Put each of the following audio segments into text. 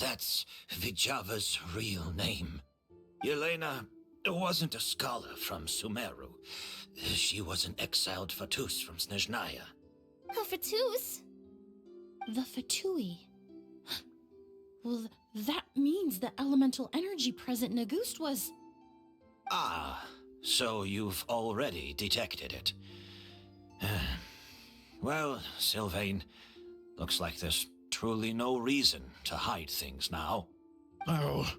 That's Vijava's real name. Yelena wasn't a scholar from Sumeru. She was an exiled Fatus from Snezhnaya. A Fatus? The Fatui. Well, that means the elemental energy present in August was... Ah, so you've already detected it. Well, Sylvain, looks like there's truly no reason to hide things now. Oh.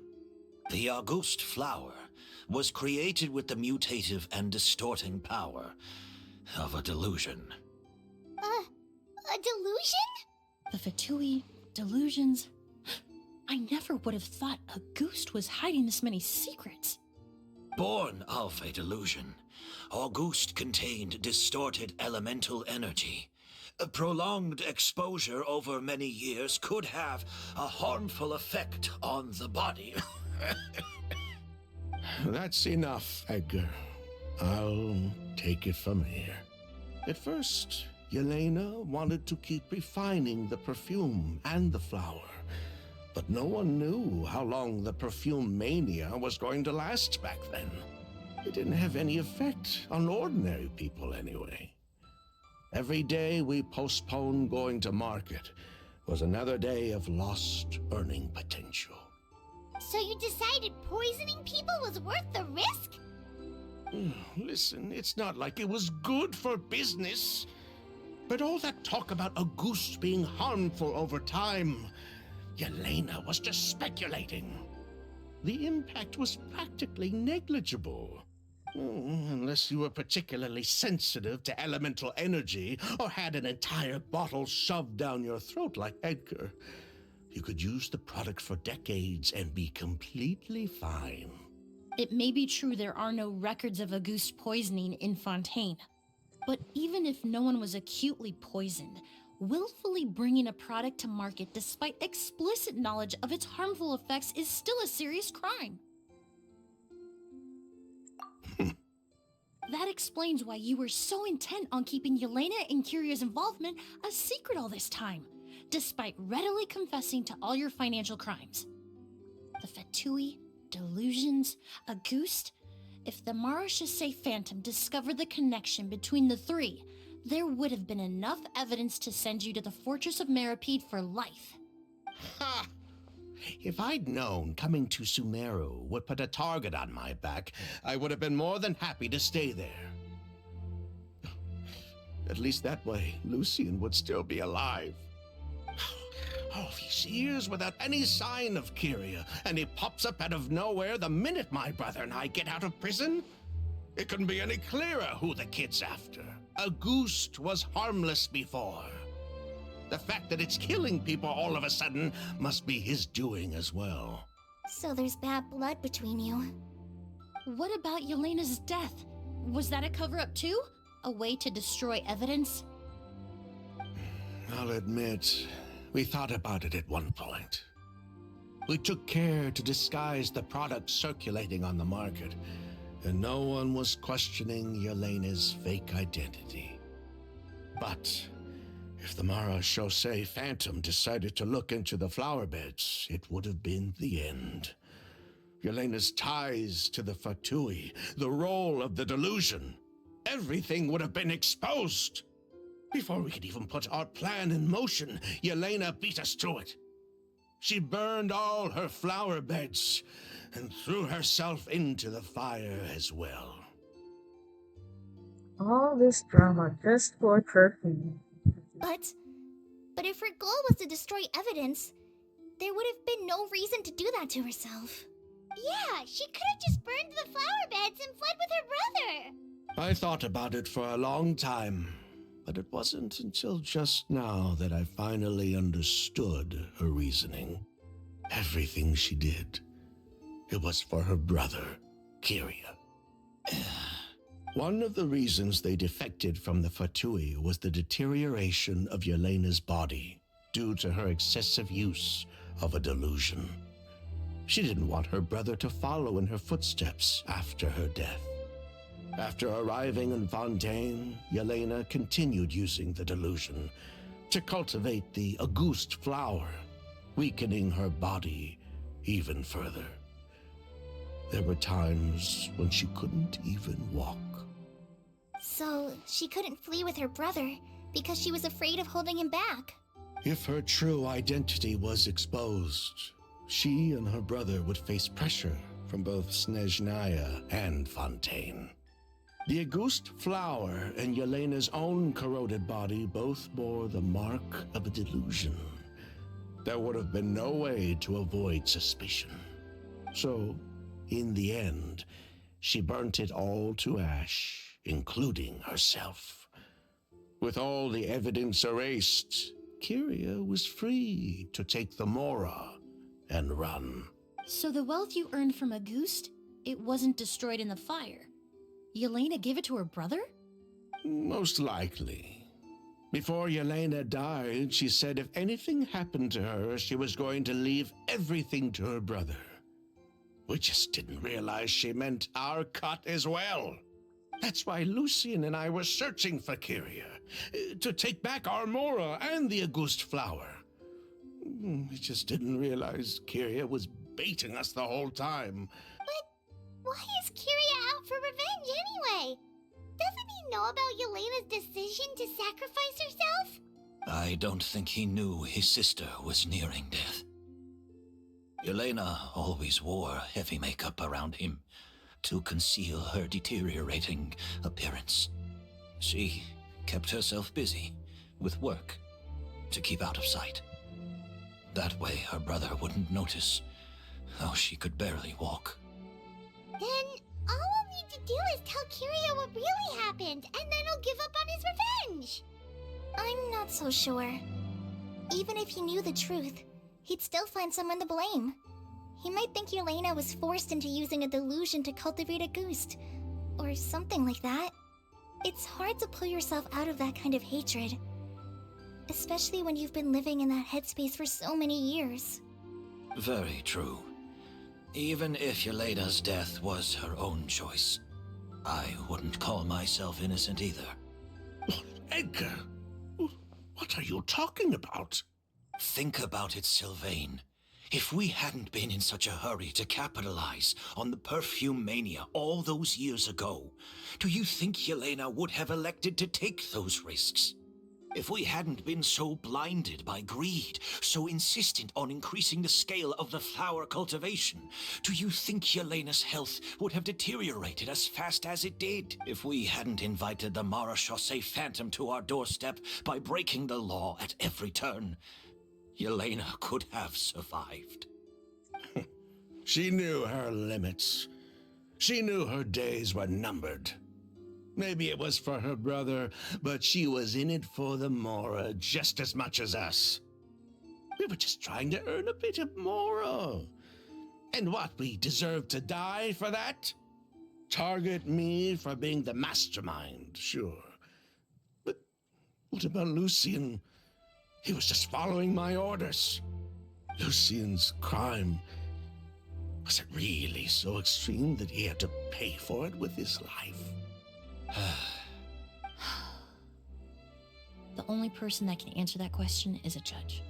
The August flower was created with the mutative and distorting power of a delusion. A delusion? The Fatui, delusions... I never would have thought August was hiding this many secrets. Born of a delusion, August contained distorted elemental energy. A prolonged exposure over many years could have a harmful effect on the body. That's enough, Edgar. I'll take it from here. At first, Yelena wanted to keep refining the perfume and the flower. But no one knew how long the perfume mania was going to last back then. It didn't have any effect on ordinary people anyway. Every day we postponed going to market was another day of lost earning potential. So you decided poisoning people was worth the risk? Listen, it's not like it was good for business. But all that talk about August being harmful over time... Yelena was just speculating. The impact was practically negligible. Unless you were particularly sensitive to elemental energy or had an entire bottle shoved down your throat like Edgar. You could use the product for decades and be completely fine. It may be true there are no records of August poisoning in Fontaine. But even if no one was acutely poisoned, willfully bringing a product to market despite explicit knowledge of its harmful effects is still a serious crime. That explains why you were so intent on keeping Yelena and Kyria's involvement a secret all this time, despite readily confessing to all your financial crimes. The Fatui, delusions, August. If the Marechaussee Phantom discovered the connection between the three, there would have been enough evidence to send you to the Fortress of Meripede for life. Ha! If I'd known coming to Sumeru would put a target on my back, I would have been more than happy to stay there. At least that way, Lucien would still be alive. All these years without any sign of Kyria, and he pops up out of nowhere the minute my brother and I get out of prison? It couldn't be any clearer who the kid's after. August was harmless before. The fact that it's killing people all of a sudden must be his doing as well. So there's bad blood between you. What about Yelena's death? Was that a cover-up too? A way to destroy evidence? I'll admit, we thought about it at one point. We took care to disguise the product circulating on the market, and no one was questioning Yelena's fake identity. But if the Marechaussee Phantom decided to look into the flower beds, it would have been the end. Yelena's ties to the Fatui, the role of the delusion, everything would have been exposed. Before we could even put our plan in motion, Yelena beat us to it. She burned all her flower beds and threw herself into the fire as well. All this drama just for perfume. But if her goal was to destroy evidence, there would have been no reason to do that to herself. Yeah, she could have just burned the flower beds and fled with her brother. I thought about it for a long time, but it wasn't until just now that I finally understood her reasoning. Everything she did, it was for her brother, Kyria. One of the reasons they defected from the Fatui was the deterioration of Yelena's body due to her excessive use of a delusion. She didn't want her brother to follow in her footsteps after her death. After arriving in Fontaine, Yelena continued using the delusion to cultivate the August flower. weakening her body even further. There were times when she couldn't even walk. So, she couldn't flee with her brother because she was afraid of holding him back. If her true identity was exposed, she and her brother would face pressure from both Snezhnaya and Fontaine. The Auguste flower and Yelena's own corroded body both bore the mark of a delusion. There would have been no way to avoid suspicion. So, in the end, she burnt it all to ash, including herself. With all the evidence erased, Kyria was free to take the Mora and run. So the wealth you earned from Auguste, it wasn't destroyed in the fire. Yelena gave it to her brother? Most likely. Before Yelena died, she said if anything happened to her, she was going to leave everything to her brother. We just didn't realize she meant our cut as well. That's why Lucien and I were searching for Kyria, to take back our Mora and the Auguste flower. We just didn't realize Kyria was baiting us the whole time. But why is Kyria out for revenge anyway? Doesn't he know about Yelena's decision to sacrifice herself? I don't think he knew his sister was nearing death. Yelena always wore heavy makeup around him to conceal her deteriorating appearance. She kept herself busy with work to keep out of sight. That way her brother wouldn't notice how she could barely walk. Then all we'll need to do is tell Kyria what really happened, and then he'll give up on his revenge. I'm not so sure. Even if he knew the truth, he'd still find someone to blame. He might think Yelena was forced into using a delusion to cultivate a Auguste, or something like that. It's hard to pull yourself out of that kind of hatred, especially when you've been living in that headspace for so many years. Very true. Even if Yelena's death was her own choice, I wouldn't call myself innocent either. Edgar, what are you talking about? Think about it, Sylvain. If we hadn't been in such a hurry to capitalize on the perfume mania all those years ago, do you think Yelena would have elected to take those risks? If we hadn't been so blinded by greed, so insistent on increasing the scale of the flower cultivation, do you think Yelena's health would have deteriorated as fast as it did? If we hadn't invited the Marechaussee Phantom to our doorstep by breaking the law at every turn, Yelena could have survived. She knew her limits. She knew her days were numbered. Maybe it was for her brother, but she was in it for the Mora just as much as us. We were just trying to earn a bit of Mora. And what, we deserve to die for that? Target me for being the mastermind, sure. But what about Lucien? He was just following my orders. Lucien's crime, was it really so extreme that he had to pay for it with his life? The only person that can answer that question is a judge.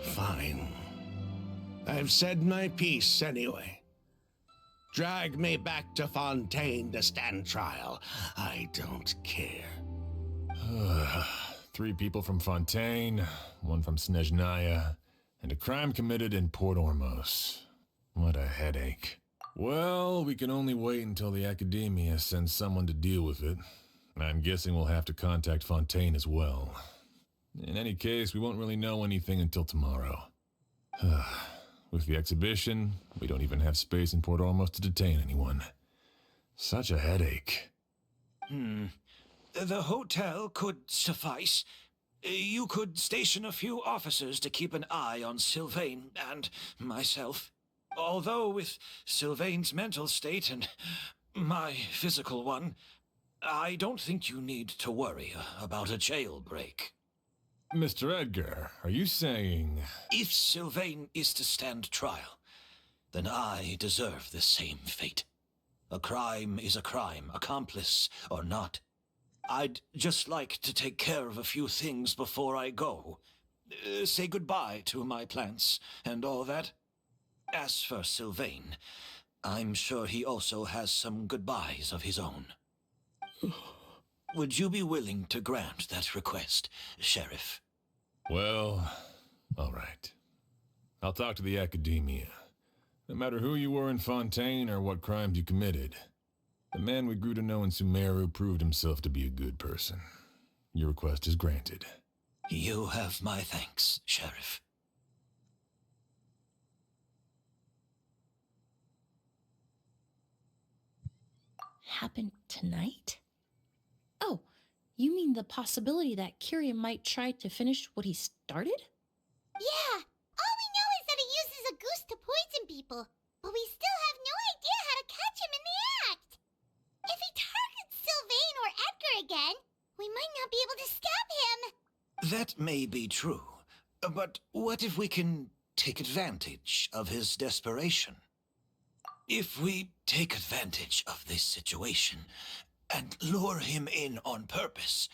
Fine. I've said my piece anyway. Drag me back to Fontaine to stand trial. I don't care. 3 people from Fontaine, 1 from Snezhnaya, and a crime committed in Port Ormos. What a headache. Well, we can only wait until the Academia sends someone to deal with it. I'm guessing we'll have to contact Fontaine as well. In any case, we won't really know anything until tomorrow. With the exhibition, we don't even have space in Port Ormos to detain anyone. Such a headache. The hotel could suffice. You could station a few officers to keep an eye on Sylvain and myself. Although with Sylvain's mental state and my physical one, I don't think you need to worry about a jailbreak. Mr. Edgar, are you saying... If Sylvain is to stand trial, then I deserve the same fate. A crime is a crime, accomplice or not. I'd just like to take care of a few things before I go. Say goodbye to my plants and all that. As for Sylvain, I'm sure he also has some goodbyes of his own. Would you be willing to grant that request, Sheriff? Well, all right. I'll talk to the Academia. No matter who you were in Fontaine or what crimes you committed, the man we grew to know in Sumeru proved himself to be a good person. Your request is granted. You have my thanks, Sheriff. Happened tonight? Oh, you mean the possibility that Kyria might try to finish what he started? Yeah, all we know is that he uses a goose to poison people, but we still have no idea how to catch him in the act. If he targets Sylvain or Edgar again, we might not be able to stop him. That may be true, but what if we can take advantage of his desperation? If we take advantage of this situation and lure him in on purpose,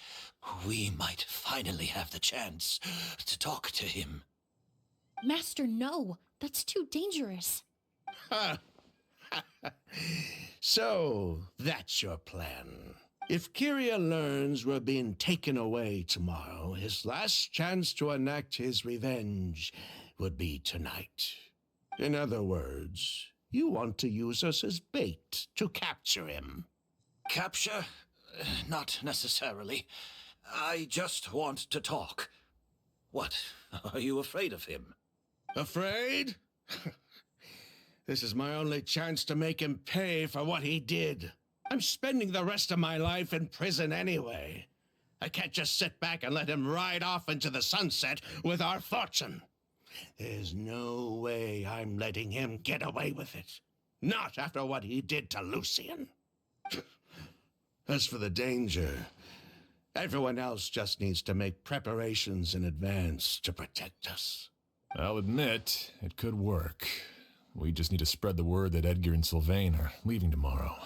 we might finally have the chance to talk to him. Master, no. That's too dangerous. So, that's your plan. If Kyria learns we're being taken away tomorrow, his last chance to enact his revenge would be tonight. In other words, you want to use us as bait to capture him. Capture? Not necessarily. I just want to talk. What? Are you afraid of him? Afraid? This is my only chance to make him pay for what he did. I'm spending the rest of my life in prison anyway. I can't just sit back and let him ride off into the sunset with our fortune. There's no way I'm letting him get away with it. Not after what he did to Lucien. As for the danger, everyone else just needs to make preparations in advance to protect us. I'll admit, it could work. We just need to spread the word that Edgar and Sylvain are leaving tomorrow.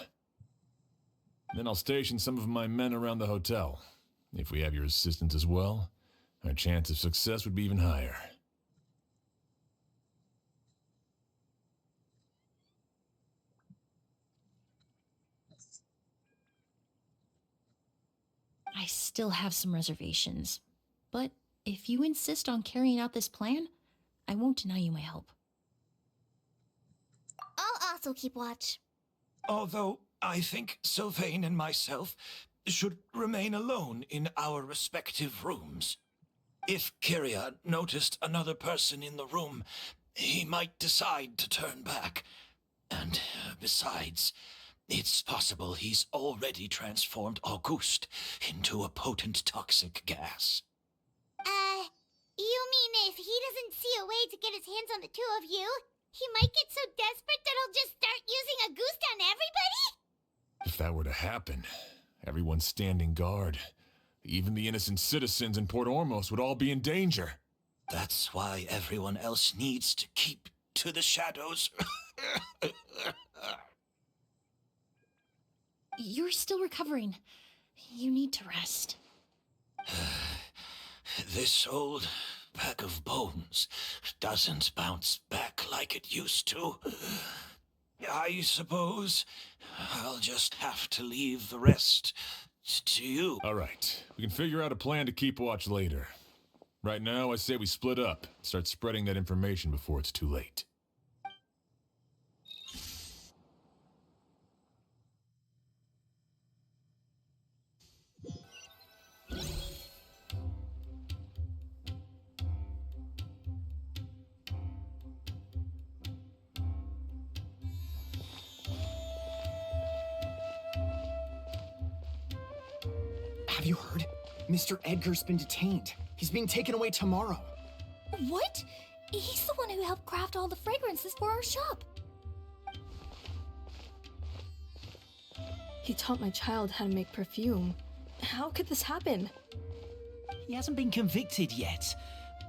Then I'll station some of my men around the hotel. If we have your assistance as well, our chance of success would be even higher. I still have some reservations. But if you insist on carrying out this plan, I won't deny you my help. I'll also keep watch. Although I think Sylvain and myself should remain alone in our respective rooms. If Kyria noticed another person in the room, he might decide to turn back. And besides, it's possible he's already transformed Auguste into a potent toxic gas. You mean if he doesn't see a way to get his hands on the two of you, he might get so desperate that he'll just start using a goose on everybody? If that were to happen, everyone standing guard, even the innocent citizens in Port Ormos would all be in danger. That's why everyone else needs to keep to the shadows. You're still recovering. You need to rest. This old pack of bones doesn't bounce back like it used to. I suppose I'll just have to leave the rest to you. All right, we can figure out a plan to keep watch later. Right now, I say we split up, start spreading that information before it's too late. Have you heard? Mr. Edgar's been detained. He's being taken away tomorrow. What? He's the one who helped craft all the fragrances for our shop. He taught my child how to make perfume. How could this happen? He hasn't been convicted yet.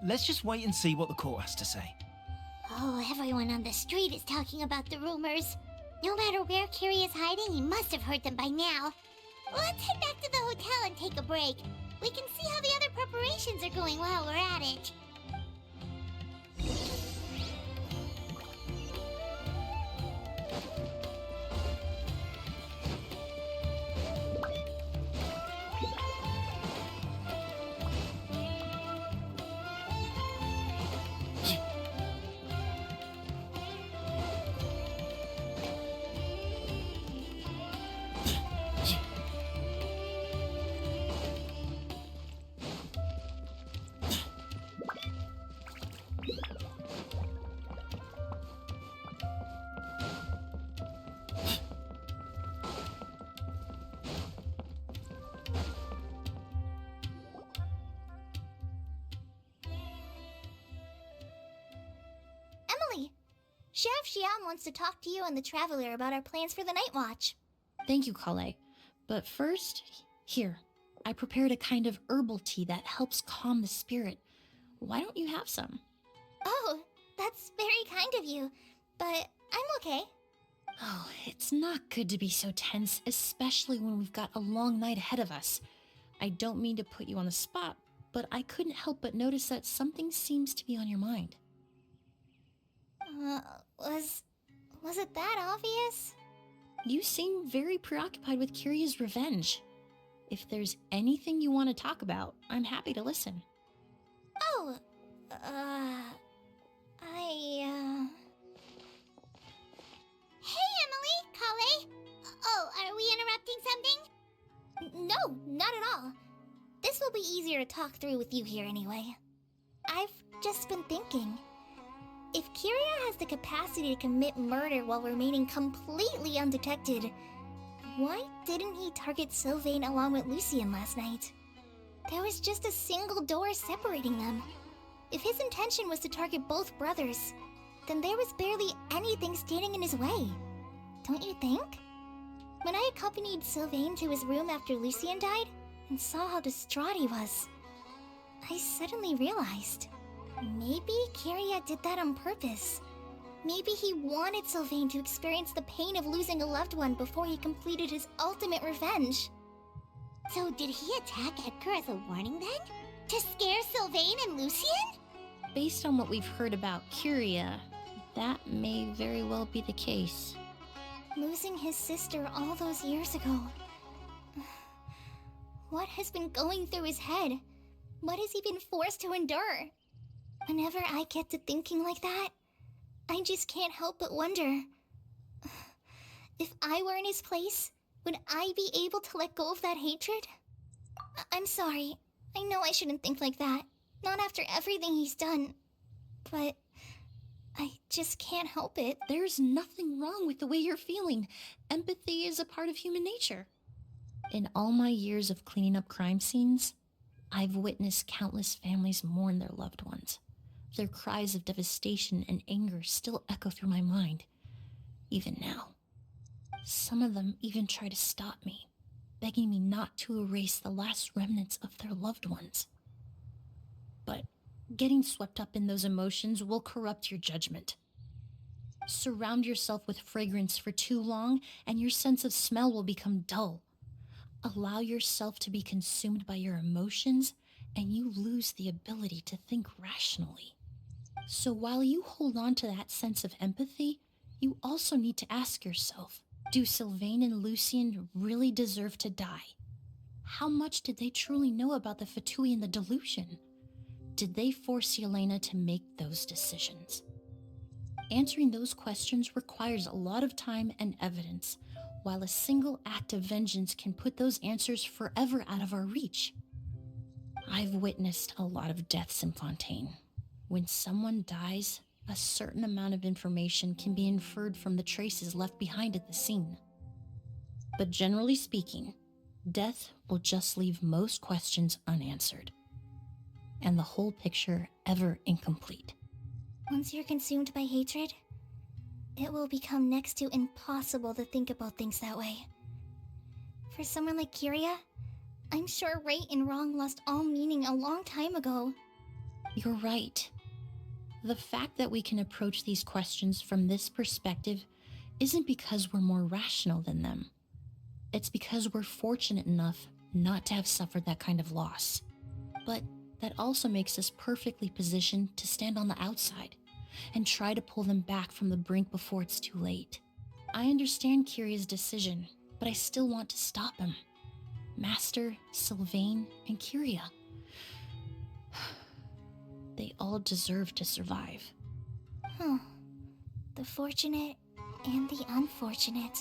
Let's just wait and see what the court has to say. Oh, everyone on the street is talking about the rumors. No matter where Kyria is hiding, he must have heard them by now. Let's head back to the hotel and take a break. We can see how the other preparations are going while we're at it. Emilie, Sheriff Xian wants to talk to you and the Traveler about our plans for the Night Watch. Thank you, Kale. But first, here, I prepared a kind of herbal tea that helps calm the spirit. Why don't you have some? Oh, that's very kind of you, but I'm okay. Oh, it's not good to be so tense, especially when we've got a long night ahead of us. I don't mean to put you on the spot, but I couldn't help but notice that something seems to be on your mind. Was it that obvious? You seem very preoccupied with Kyria's revenge. If there's anything you want to talk about, I'm happy to listen. Oh, Hey, Emilie, Kale. Oh, are we interrupting something? No, not at all. This will be easier to talk through with you here anyway. I've just been thinking. If Kyria has the capacity to commit murder while remaining completely undetected, why didn't he target Sylvain along with Lucien last night? There was just a single door separating them. If his intention was to target both brothers, then there was barely anything standing in his way. Don't you think? When I accompanied Sylvain to his room after Lucien died, and saw how distraught he was, I suddenly realized, maybe Kyria did that on purpose. Maybe he wanted Sylvain to experience the pain of losing a loved one before he completed his ultimate revenge. So did he attack Edgar as a warning then? To scare Sylvain and Lucien? Based on what we've heard about Kyria, that may very well be the case. Losing his sister all those years ago. What has been going through his head? What has he been forced to endure? Whenever I get to thinking like that, I just can't help but wonder. If I were in his place, would I be able to let go of that hatred? I'm sorry. I know I shouldn't think like that. Not after everything he's done. But I just can't help it. There's nothing wrong with the way you're feeling. Empathy is a part of human nature. In all my years of cleaning up crime scenes, I've witnessed countless families mourn their loved ones. Their cries of devastation and anger still echo through my mind, even now. Some of them even try to stop me, begging me not to erase the last remnants of their loved ones. But getting swept up in those emotions will corrupt your judgment. Surround yourself with fragrance for too long, and your sense of smell will become dull. Allow yourself to be consumed by your emotions, and you lose the ability to think rationally. So while you hold on to that sense of empathy, you also need to ask yourself, do Sylvain and Lucien really deserve to die? How much did they truly know about the Fatui and the delusion? Did they force Yelena to make those decisions? Answering those questions requires a lot of time and evidence, while a single act of vengeance can put those answers forever out of our reach. I've witnessed a lot of deaths in Fontaine. When someone dies, a certain amount of information can be inferred from the traces left behind at the scene. But generally speaking, death will just leave most questions unanswered, and the whole picture ever incomplete. Once you're consumed by hatred, it will become next to impossible to think about things that way. For someone like Kyria, I'm sure right and wrong lost all meaning a long time ago. You're right. The fact that we can approach these questions from this perspective isn't because we're more rational than them. It's because we're fortunate enough not to have suffered that kind of loss. But that also makes us perfectly positioned to stand on the outside and try to pull them back from the brink before it's too late. I understand Kiria's decision, but I still want to stop him. Master, Sylvain, and Kiria. They all deserve to survive. The fortunate and the unfortunate.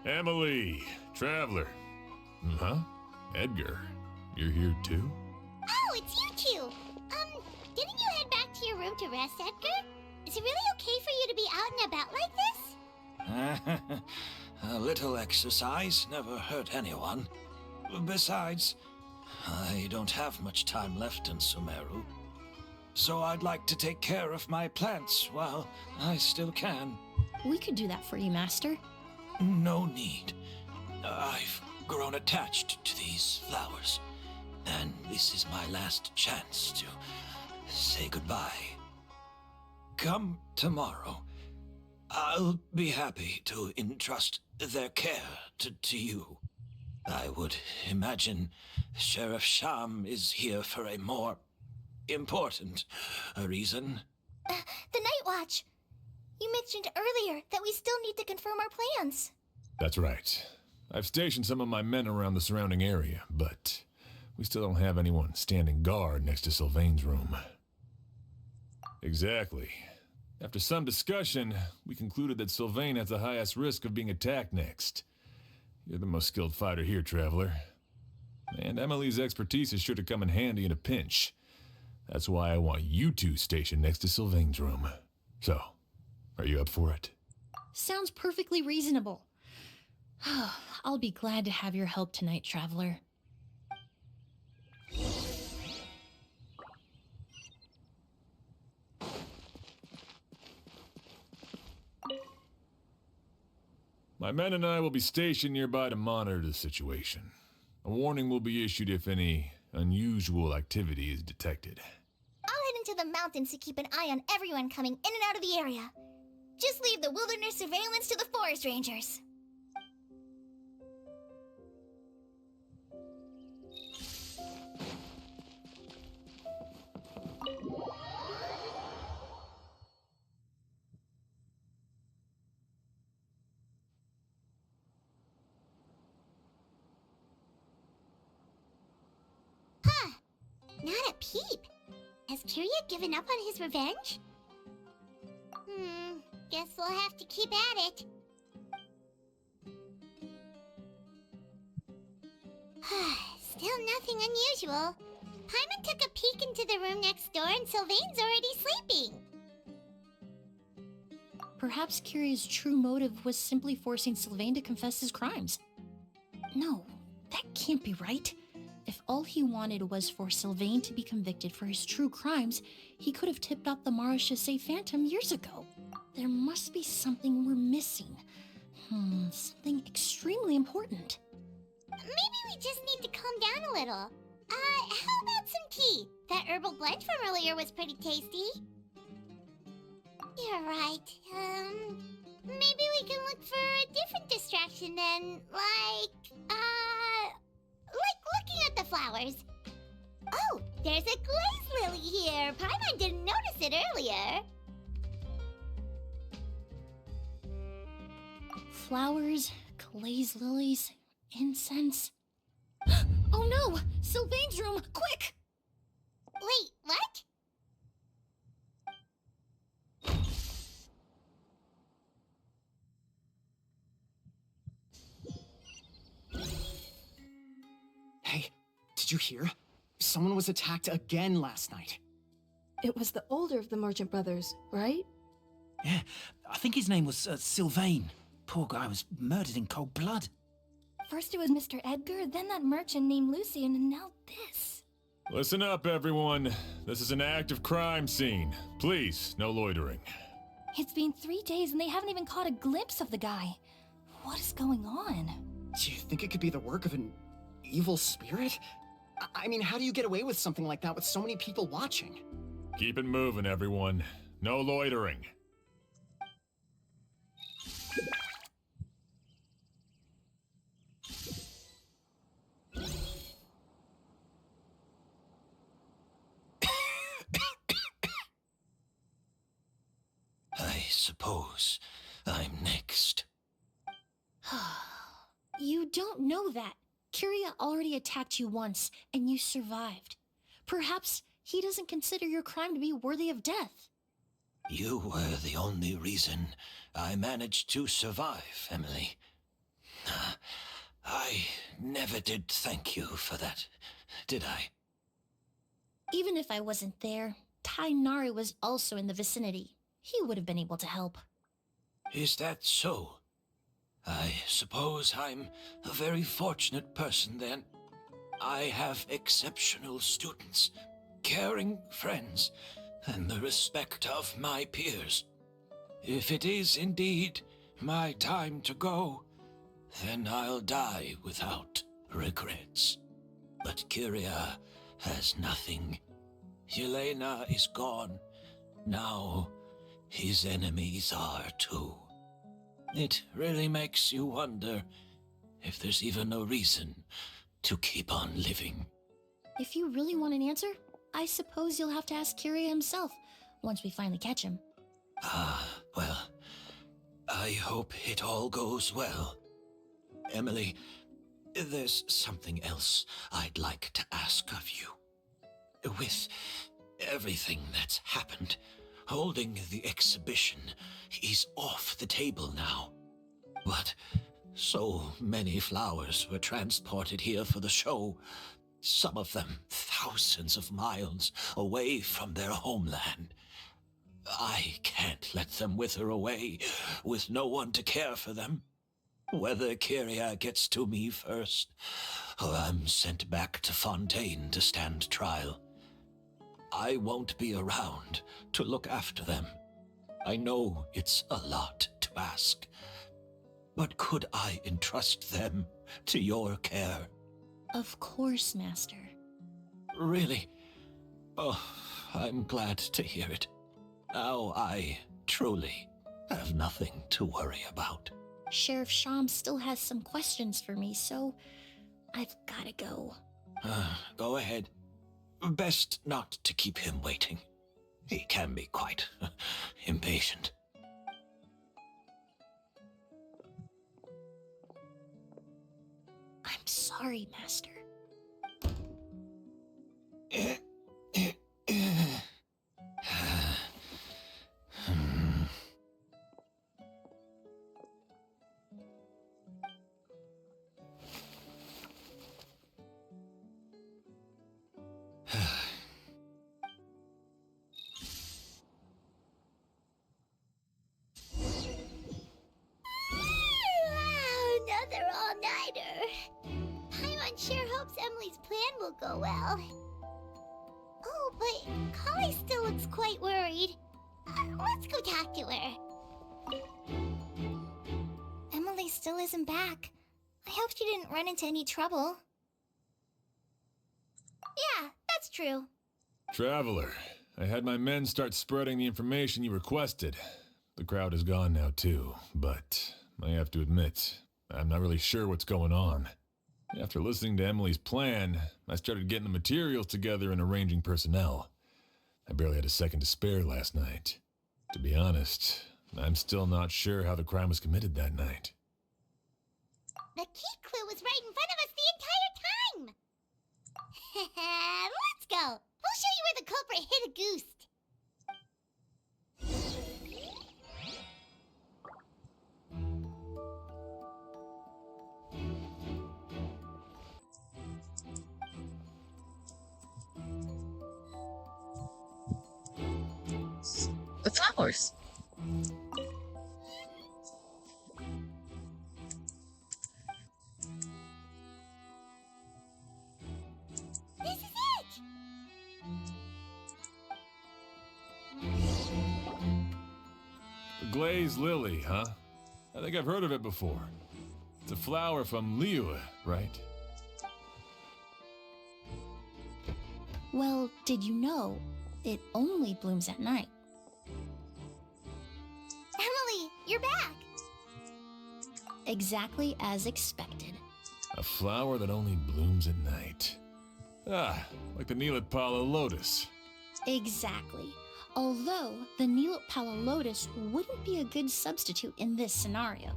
Emilie, Traveler. Huh? Edgar, you're here too? Oh, it's you two! Didn't you head back to your room to rest, Edgar? Is it really okay for you to be out and about like this? A little exercise never hurt anyone. Besides, I don't have much time left in Sumeru. So I'd like to take care of my plants while I still can. We could do that for you, Master. No need. I've grown attached to these flowers, and this is my last chance to say goodbye. Come tomorrow. I'll be happy to entrust their care to you. I would imagine Sheriff Sham is here for a more important reason. The Night Watch! You mentioned earlier that we still need to confirm our plans. That's right. I've stationed some of my men around the surrounding area, but we still don't have anyone standing guard next to Sylvain's room. Exactly. After some discussion, we concluded that Sylvain has the highest risk of being attacked next. You're the most skilled fighter here, Traveler. And Emilie's expertise is sure to come in handy in a pinch. That's why I want you two stationed next to Sylvain's room. So, are you up for it? Sounds perfectly reasonable. I'll be glad to have your help tonight, Traveler. My men and I will be stationed nearby to monitor the situation. A warning will be issued if any unusual activity is detected. I'll head into the mountains to keep an eye on everyone coming in and out of the area. Just leave the wilderness surveillance to the forest rangers. Not a peep. Has Kiria given up on his revenge? Guess we'll have to keep at it. Still nothing unusual. Paimon took a peek into the room next door and Sylvain's already sleeping. Perhaps Kiria's true motive was simply forcing Sylvain to confess his crimes. No, that can't be right. If all he wanted was for Sylvain to be convicted for his true crimes, he could have tipped off the Marechaussee Phantom years ago. There must be something we're missing. Something extremely important. Maybe we just need to calm down a little. How about some tea? That herbal blend from earlier was pretty tasty. You're right. Maybe we can look for a different distraction then, like looking at the flowers. Oh, there's a glaze lily here. Paimon didn't notice it earlier. Flowers, glaze lilies, incense. Oh no! Sylvain's room! Quick! Wait, what? Hey, did you hear? Someone was attacked again last night. It was the older of the merchant brothers, right? Yeah, I think his name was Sylvain. Poor guy was murdered in cold blood. First it was Mr. Edgar, then that merchant named Lucian, and now this. Listen up, everyone. This is an active crime scene. Please, no loitering. It's been 3 days and they haven't even caught a glimpse of the guy. What is going on? Do you think it could be the work of an Evil spirit? I mean, how do you get away with something like that with so many people watching? Keep it moving, everyone. No loitering. I suppose I'm next. You don't know that. Kyria already attacked you once, and you survived. Perhaps he doesn't consider your crime to be worthy of death. You were the only reason I managed to survive, Emilie. I never did thank you for that, did I? Even if I wasn't there, Tainari was also in the vicinity. He would have been able to help. Is that so? I suppose I'm a very fortunate person then. I have exceptional students, caring friends, and the respect of my peers. If it is indeed my time to go, then I'll die without regrets. But Kyria has nothing. Yelena is gone. Now his enemies are too. It really makes you wonder if there's even a reason to keep on living. If you really want an answer, I suppose you'll have to ask Kyria himself once we finally catch him. Well, I hope it all goes well. Emilie, there's something else I'd like to ask of you. With everything that's happened, holding the exhibition is off the table now. But so many flowers were transported here for the show, some of them thousands of miles away from their homeland. I can't let them wither away with no one to care for them. Whether Kyria gets to me first, or I'm sent back to Fontaine to stand trial, I won't be around to look after them. I know it's a lot to ask, but could I entrust them to your care? Of course, Master. Really? Oh, I'm glad to hear it. Now I truly have nothing to worry about. Sheriff Sham still has some questions for me, so I've gotta go. Go ahead. Best not to keep him waiting. He can be quite impatient. I'm sorry, Master. Another all-nighter. Paimon sure hopes Emilie's plan will go well. Oh, but Kali still looks quite worried. Let's go talk to her. Emilie still isn't back. I hope she didn't run into any trouble. Yeah, that's true. Traveler, I had my men start spreading the information you requested. The crowd is gone now too, but I have to admit, I'm not really sure what's going on. After listening to Emilie's plan, I started getting the materials together and arranging personnel. I barely had a second to spare last night. To be honest, I'm still not sure how the crime was committed that night. The key clue was right in front of us the entire time! Let's go! We'll show you where the culprit hid a goose. The flowers. This is it! The glazed lily, huh? I think I've heard of it before. It's a flower from Liyue, right? Well, did you know it only blooms at night? Emilie, you're back! Exactly as expected. A flower that only blooms at night. Ah, like the Neelipala lotus. Exactly. Although the Neelipala lotus wouldn't be a good substitute in this scenario.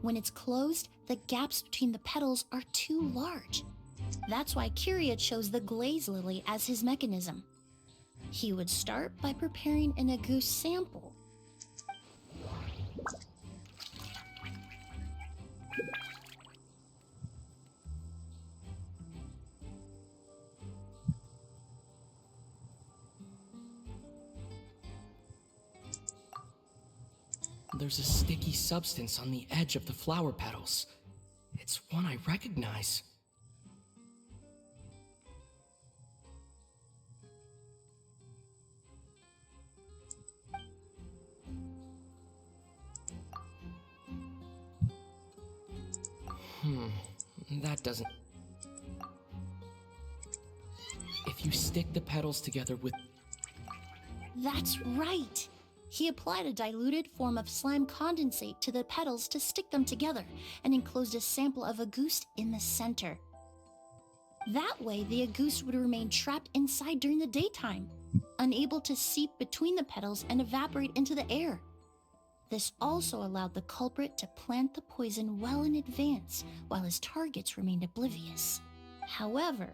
When it's closed, the gaps between the petals are too large. That's why Kyria chose the glaze lily as his mechanism. He would start by preparing an Auguste sample. There's a sticky substance on the edge of the flower petals. It's one I recognize. That doesn't... If you stick the petals together with... That's right! He applied a diluted form of slime condensate to the petals to stick them together and enclosed a sample of Auguste in the center. That way, the Auguste would remain trapped inside during the daytime, unable to seep between the petals and evaporate into the air. This also allowed the culprit to plant the poison well in advance while his targets remained oblivious. However,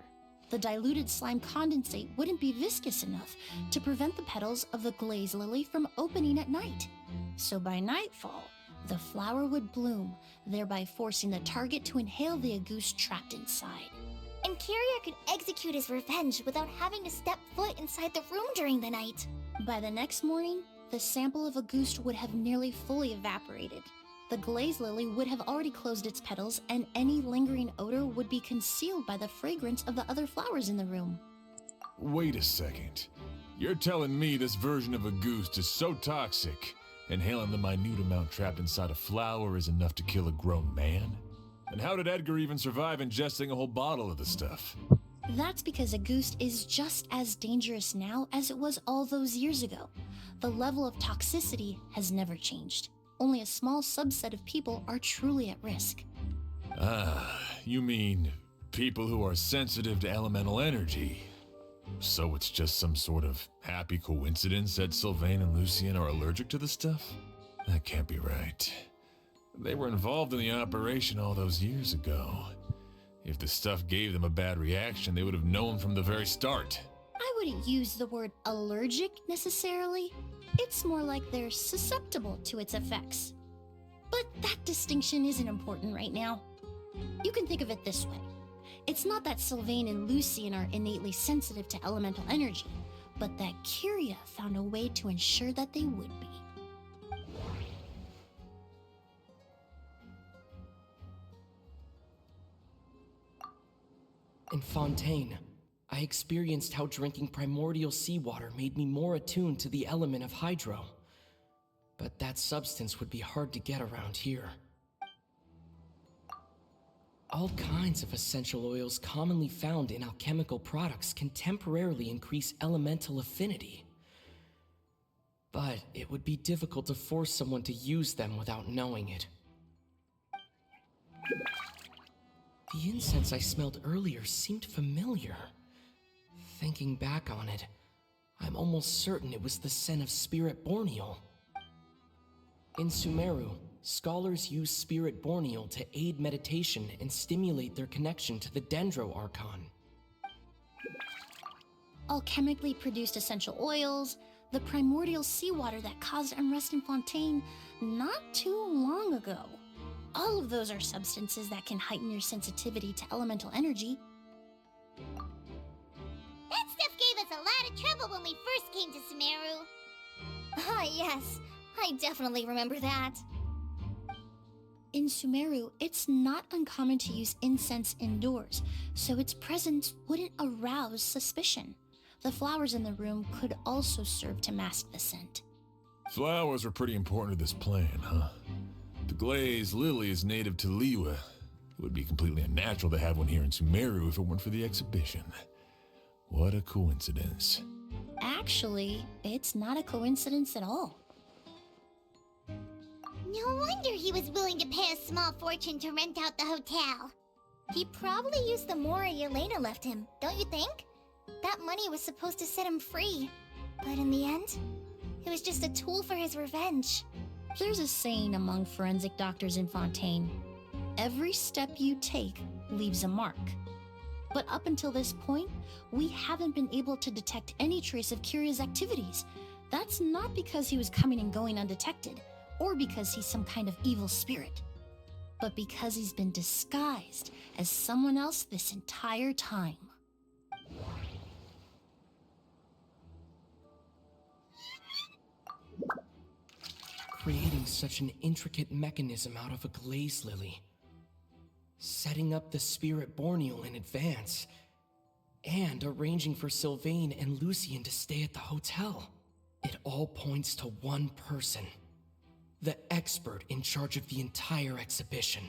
the diluted slime condensate wouldn't be viscous enough to prevent the petals of the glaze lily from opening at night. So by nightfall, the flower would bloom, thereby forcing the target to inhale the Auguste trapped inside. And Kyria could execute his revenge without having to step foot inside the room during the night. By the next morning, the sample of Auguste would have nearly fully evaporated. The glaze lily would have already closed its petals, and any lingering odor would be concealed by the fragrance of the other flowers in the room. Wait a second. You're telling me this version of Auguste is so toxic, inhaling the minute amount trapped inside a flower is enough to kill a grown man? And how did Edgar even survive ingesting a whole bottle of the stuff? That's because Auguste is just as dangerous now as it was all those years ago. The level of toxicity has never changed. Only a small subset of people are truly at risk. Ah, you mean people who are sensitive to elemental energy. So it's just some sort of happy coincidence that Sylvain and Lucien are allergic to the stuff? That can't be right. They were involved in the operation all those years ago. If the stuff gave them a bad reaction, they would have known from the very start. I wouldn't use the word allergic necessarily. It's more like they're susceptible to its effects. But that distinction isn't important right now. You can think of it this way. It's not that Sylvain and Lucien are innately sensitive to elemental energy, but that Kyria found a way to ensure that they would be. In Fontaine, I experienced how drinking primordial seawater made me more attuned to the element of hydro. But that substance would be hard to get around here. All kinds of essential oils commonly found in alchemical products can temporarily increase elemental affinity. But it would be difficult to force someone to use them without knowing it. The incense I smelled earlier seemed familiar. Thinking back on it, I'm almost certain it was the scent of Spirit Borneal. In Sumeru, scholars use Spirit Borneal to aid meditation and stimulate their connection to the Dendro Archon. Alchemically produced essential oils, the primordial seawater that caused unrest in Fontaine not too long ago. All of those are substances that can heighten your sensitivity to elemental energy. That stuff gave us a lot of trouble when we first came to Sumeru. Ah, yes. I definitely remember that. In Sumeru, it's not uncommon to use incense indoors, so its presence wouldn't arouse suspicion. The flowers in the room could also serve to mask the scent. Flowers were pretty important to this plan, huh? The glaze lily is native to Liyue. It would be completely unnatural to have one here in Sumeru if it weren't for the exhibition. What a coincidence. Actually, it's not a coincidence at all. No wonder he was willing to pay a small fortune to rent out the hotel. He probably used the mora Yelena left him, don't you think? That money was supposed to set him free. But in the end, it was just a tool for his revenge. There's a saying among forensic doctors in Fontaine. Every step you take leaves a mark. But up until this point, we haven't been able to detect any trace of Kiria's activities. That's not because he was coming and going undetected, or because he's some kind of evil spirit, but because he's been disguised as someone else this entire time. Creating such an intricate mechanism out of a glaze lily. Setting up the spirit Borneal in advance. And arranging for Sylvain and Lucien to stay at the hotel. It all points to one person. The expert in charge of the entire exhibition.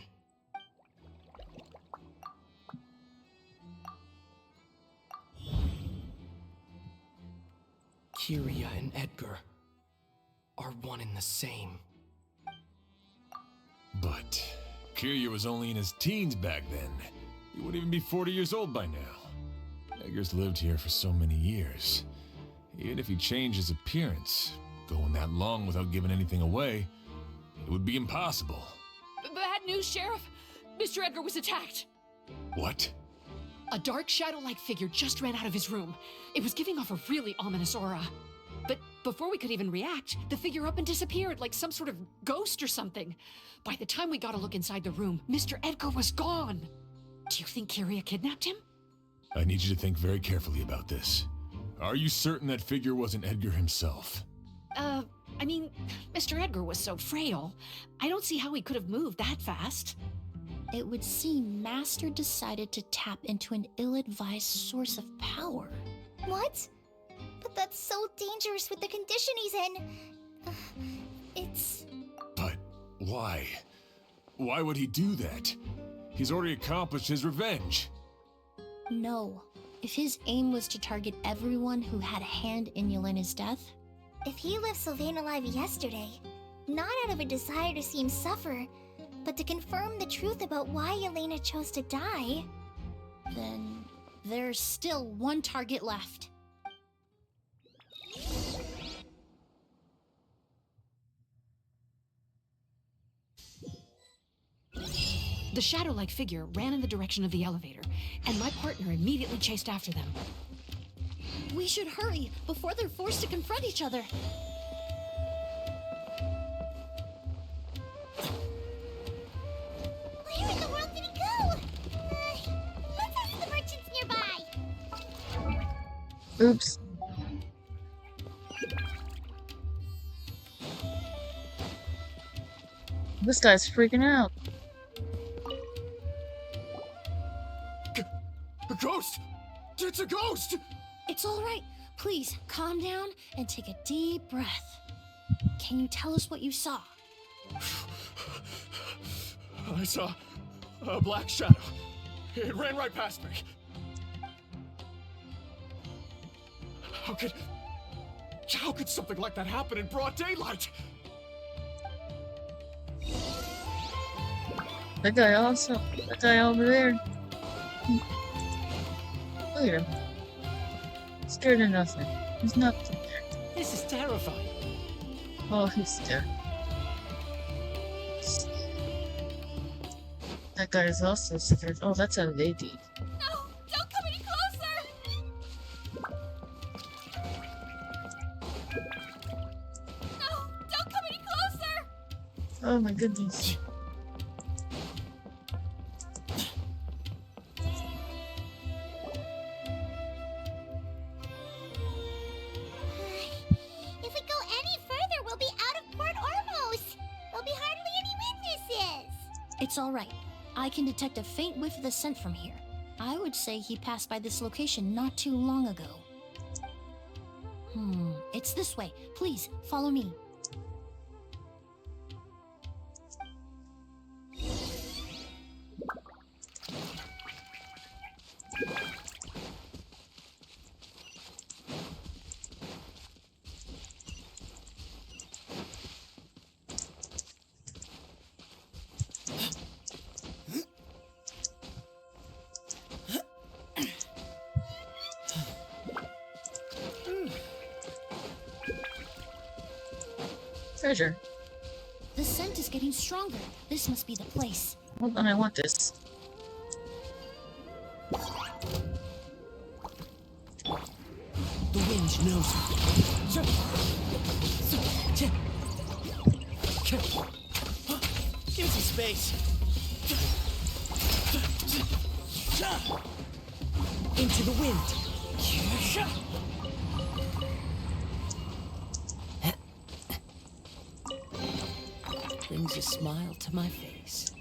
Kiria and Edgar are one and the same. But Kiria was only in his teens back then. He wouldn't even be 40 years old by now. Edgar's lived here for so many years. Even if he changed his appearance, going that long without giving anything away, it would be impossible. Bad news, Sheriff. Mr. Edgar was attacked. What? A dark shadow-like figure just ran out of his room. It was giving off a really ominous aura. But before we could even react, the figure up and disappeared like some sort of ghost or something. By the time we got a look inside the room, Mr. Edgar was gone. Do you think Kiria kidnapped him? I need you to think very carefully about this. Are you certain that figure wasn't Edgar himself? I mean, Mr. Edgar was so frail. I don't see how he could have moved that fast. It would seem Master decided to tap into an ill-advised source of power. What? But that's so dangerous with the condition he's in. It's... But why? Why would he do that? He's already accomplished his revenge. No. If his aim was to target everyone who had a hand in Yelena's death... If he left Sylvain alive yesterday, not out of a desire to see him suffer, but to confirm the truth about why Yelena chose to die... Then there's still one target left. The shadow-like figure ran in the direction of the elevator, and my partner immediately chased after them. We should hurry before they're forced to confront each other. Where in the world did he go? Let's ask the merchants nearby. Oops. This guy's freaking out. A ghost! It's a ghost! It's all right. Please, calm down and take a deep breath. Can you tell us what you saw? I saw a black shadow. It ran right past me. How could something like that happen in broad daylight? That guy over there. Look at him. Scared of nothing. There's nothing there. This is terrifying. Oh, he's dead. That guy is also scared. Oh, that's a lady. No! Don't come any closer! No! Don't come any closer! Oh my goodness. If we go any further, we'll be out of Port Ormos! There'll be hardly any witnesses! It's all right. I can detect a faint whiff of the scent from here. I would say he passed by this location not too long ago. It's this way. Please, follow me. Treasure. The scent is getting stronger. This must be the place. Hold on, I want this. The wind knows. Give me some space. Into the wind. Brings a smile to my face.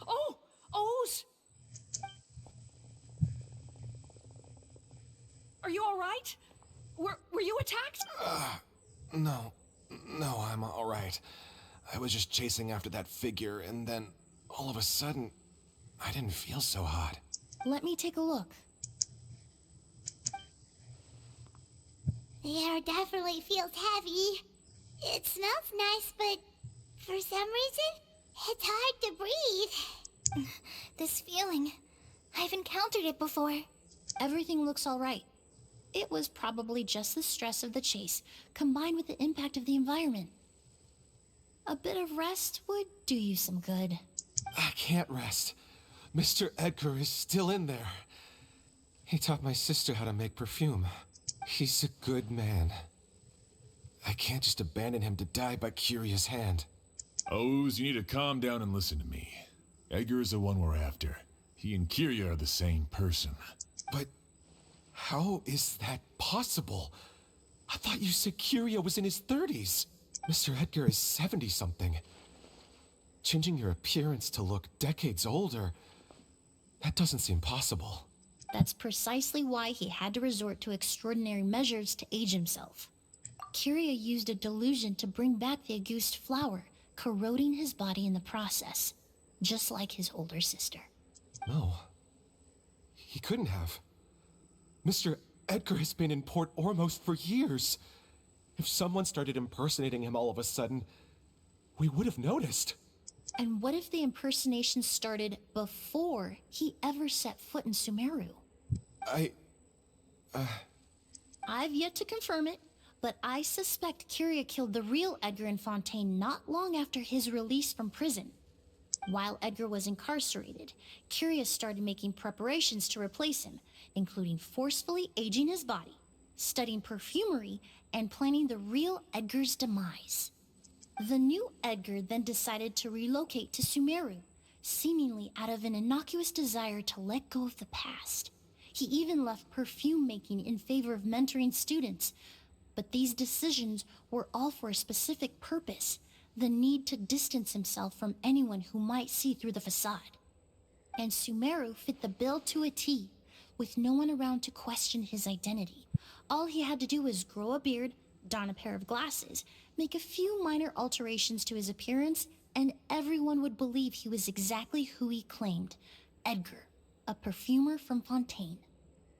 Oh! O's! Are you alright? Were you attacked? No, I'm all right. I was just chasing after that figure, and then all of a sudden, I didn't feel so hot. Let me take a look. The air definitely feels heavy. It smells nice, but for some reason, it's hard to breathe. This feeling, I've encountered it before. Everything looks all right. It was probably just the stress of the chase, combined with the impact of the environment. A bit of rest would do you some good. I can't rest. Mr. Edgar is still in there. He taught my sister how to make perfume. He's a good man. I can't just abandon him to die by Curia's hand. Oz, you need to calm down and listen to me. Edgar is the one we're after. He and Curia are the same person. But how is that possible? I thought you said Curia was in his 30s. Mr. Edgar is 70-something. Changing your appearance to look decades older, that doesn't seem possible. That's precisely why he had to resort to extraordinary measures to age himself. Curia used a delusion to bring back the Auguste flower, corroding his body in the process, just like his older sister. No. He couldn't have. Mr. Edgar has been in Port Ormos for years. If someone started impersonating him all of a sudden, we would have noticed. And what if the impersonation started before he ever set foot in Sumeru? I've yet to confirm it, but I suspect Curia killed the real Edgar in Fontaine not long after his release from prison. While Edgar was incarcerated, Curia started making preparations to replace him, including forcefully aging his body, studying perfumery, and planning the real Edgar's demise. The new Edgar then decided to relocate to Sumeru, seemingly out of an innocuous desire to let go of the past. He even left perfume making in favor of mentoring students, but these decisions were all for a specific purpose: the need to distance himself from anyone who might see through the facade. And Sumeru fit the bill to a T, with no one around to question his identity. All he had to do was grow a beard, don a pair of glasses, make a few minor alterations to his appearance, and everyone would believe he was exactly who he claimed: Edgar, a perfumer from Fontaine.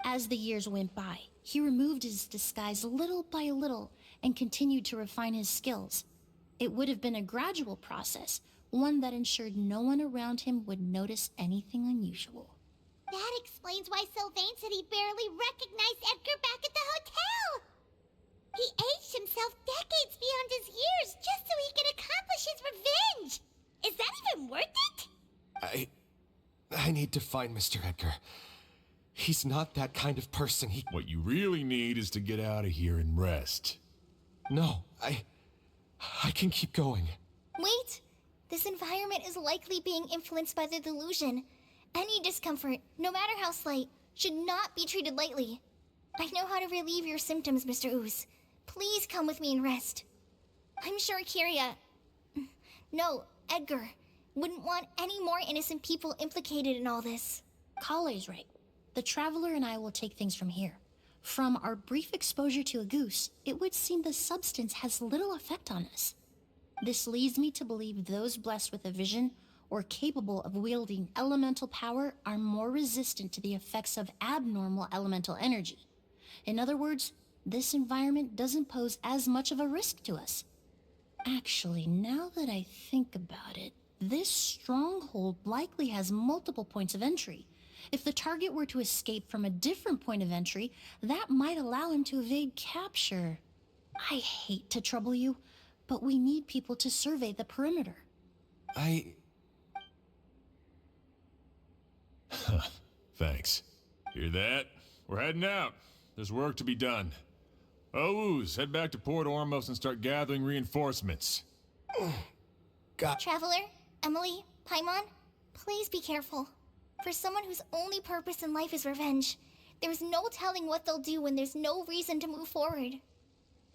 As the years went by, he removed his disguise little by little and continued to refine his skills. It would have been a gradual process, one that ensured no one around him would notice anything unusual. That explains why Sylvain said he barely recognized Edgar back at the hotel. He aged himself decades beyond his years just so he could accomplish his revenge. Is that even worth it? I need to find Mr. Edgar. He's not that kind of person. What you really need is to get out of here and rest. No, I can keep going. Wait! This environment is likely being influenced by the delusion. Any discomfort, no matter how slight, should not be treated lightly. I know how to relieve your symptoms, Mr. Ooze. Please come with me and rest. I'm sure Edgar wouldn't want any more innocent people implicated in all this. Kale's right. The Traveler and I will take things from here. From our brief exposure to a goose, it would seem the substance has little effect on us. This leads me to believe those blessed with a vision or capable of wielding elemental power are more resistant to the effects of abnormal elemental energy. In other words, this environment doesn't pose as much of a risk to us. Actually, now that I think about it, this stronghold likely has multiple points of entry. If the target were to escape from a different point of entry, that might allow him to evade capture. I hate to trouble you, but we need people to survey the perimeter. Thanks. Hear that? We're heading out. There's work to be done. Ooze, head back to Port Ormos and start gathering reinforcements. Traveler, Emilie, Paimon, please be careful. For someone whose only purpose in life is revenge, there's no telling what they'll do when there's no reason to move forward.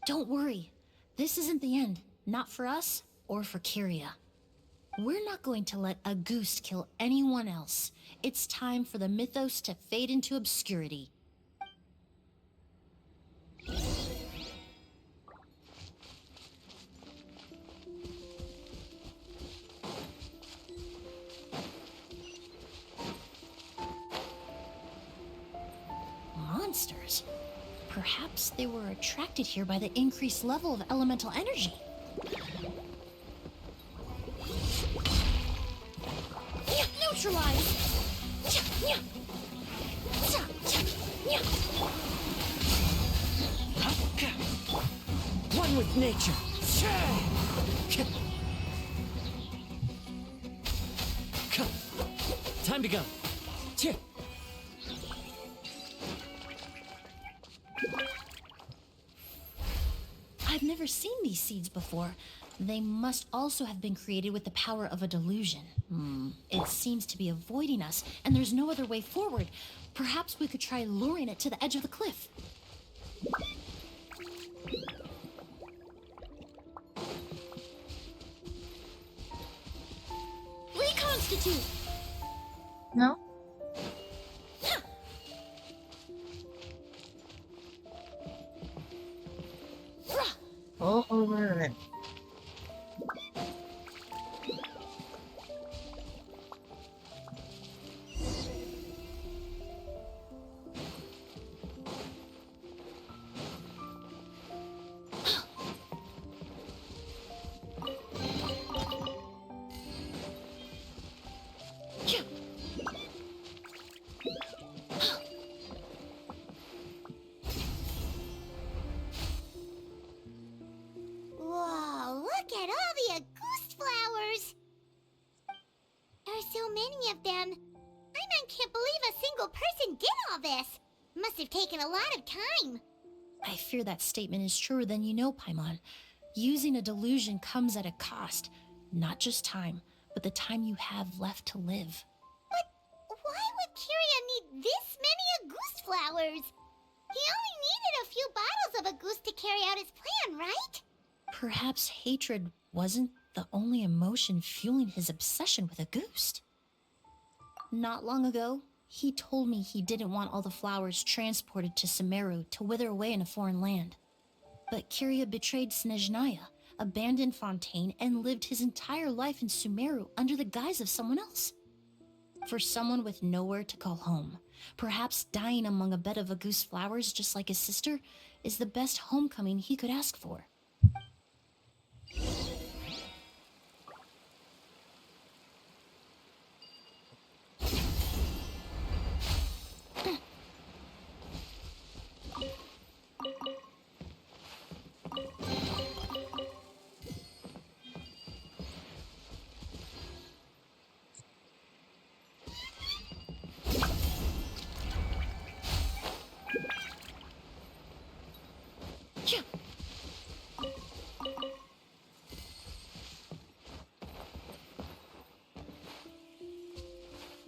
Don't worry. This isn't the end. Not for us or for Kyria. We're not going to let a goose kill anyone else. It's time for the mythos to fade into obscurity. Monsters. Perhaps they were attracted here by the increased level of elemental energy. Neutralize! One with nature. Time to go. I've never seen these seeds before. They must also have been created with the power of a delusion. It seems to be avoiding us, and there's no other way forward. Perhaps we could try luring it to the edge of the cliff. Reconstitute! No? Oh, wait a minute. Whoa, look at all the Auguste flowers! There are so many of them. I can't believe a single person did all this. Must have taken a lot of time. I fear that statement is truer than you know, Paimon. Using a delusion comes at a cost. Not just time, but the time you have left to live. But why would Kyria need this many Auguste flowers? He only needed a few bottles of Auguste to carry out his plan, right? Perhaps hatred wasn't the only emotion fueling his obsession with Auguste. Not long ago, he told me he didn't want all the flowers transported to Sumeru to wither away in a foreign land. But Kyria betrayed Snezhnaya, abandoned Fontaine, and lived his entire life in Sumeru under the guise of someone else. For someone with nowhere to call home, perhaps dying among a bed of Auguste flowers just like his sister is the best homecoming he could ask for.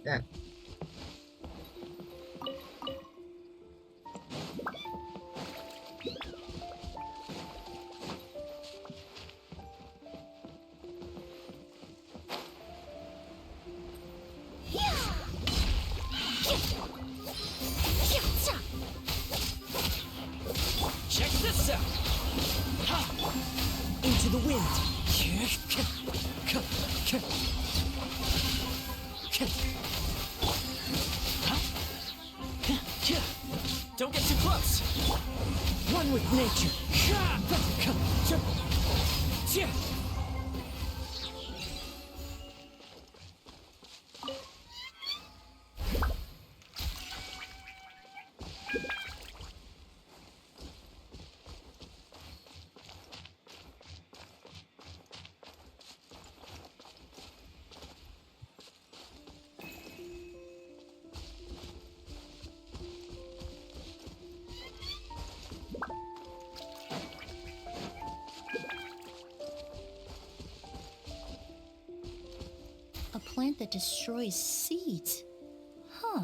That. Check this out. Into the wind. Don't get too close! One with nature. A plant that destroys seeds. Huh.